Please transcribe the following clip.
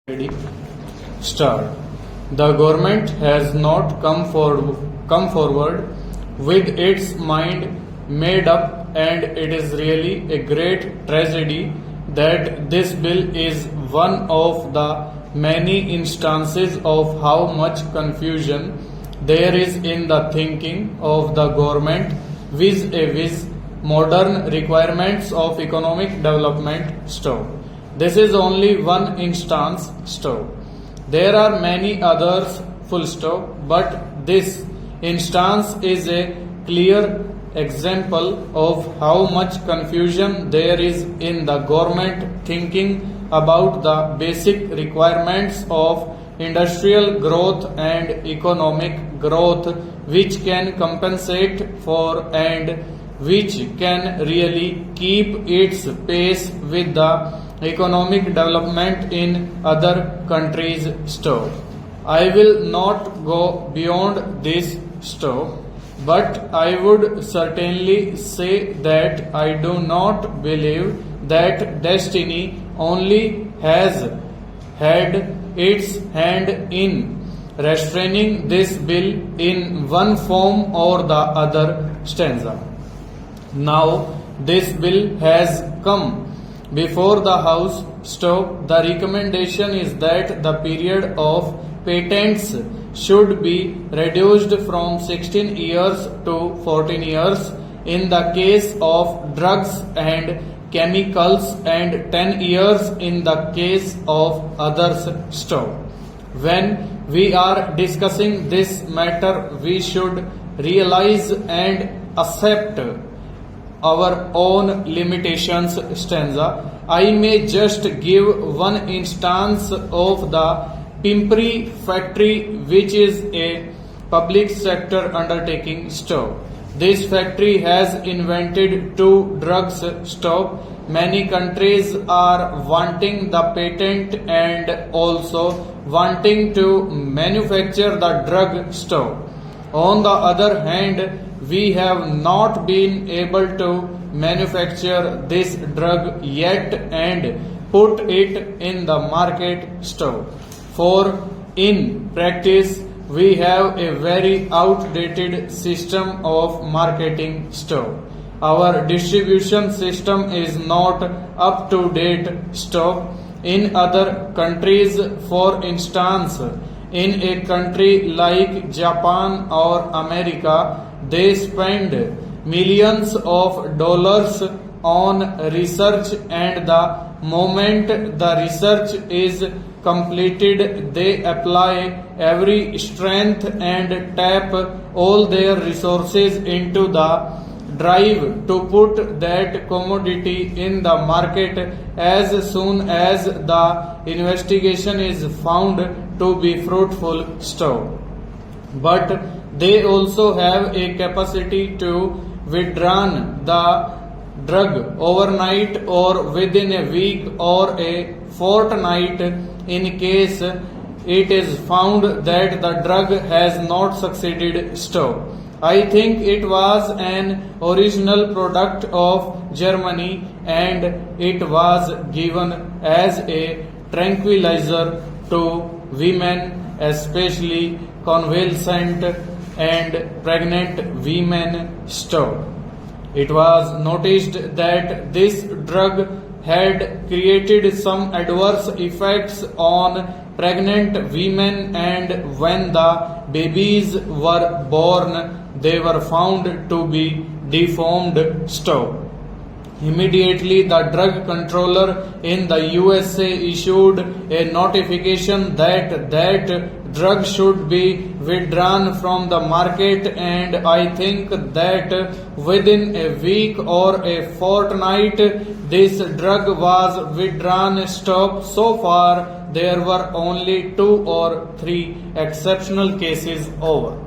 Ready? Start. The government has not come forward with its mind made up, and it is really a great tragedy that this bill is one of the many instances of how much confusion there is in the thinking of the government vis-a-vis modern requirements of economic development. This is only one instance. There are many others. But this instance is a clear example of how much confusion there is in the government thinking about the basic requirements of industrial growth and economic growth, which can compensate for and which can really keep its pace with the economic development in other countries. I will not go beyond this, but I would certainly say that I do not believe that destiny only has had its hand in restraining this bill in one form or the other. Now this bill has come before the House. The recommendation is that the period of patents should be reduced from 16 years to 14 years in the case of drugs and chemicals and 10 years in the case of others. When we are discussing this matter, we should realize and accept our own limitations. I may just give one instance of the Pimpri factory, which is a public sector undertaking. This factory has invented two drugs. Many countries are wanting the patent and also wanting to manufacture the drug. On the other hand, we have not been able to manufacture this drug yet and put it in the market. For in practice, we have a very outdated system of marketing. Our distribution system is not up to date. In other countries, for instance, in a country like Japan or America, they spend millions of dollars on research, and the moment the research is completed, they apply every strength and tap all their resources into the drive to put that commodity in the market as soon as the investigation is found to be fruitful. But they also have a capacity to withdraw the drug overnight or within a week or a fortnight in case it is found that the drug has not succeeded. I think it was an original product of Germany and it was given as a tranquilizer to women, especially convalescent and pregnant women. It was noticed that this drug had created some adverse effects on pregnant women, and when the babies were born, they were found to be deformed. Immediately, the drug controller in the USA issued a notification that drug should be withdrawn from the market, and I think that within a week or a fortnight this drug was withdrawn. So far there were only 2 or 3 exceptional cases. Over.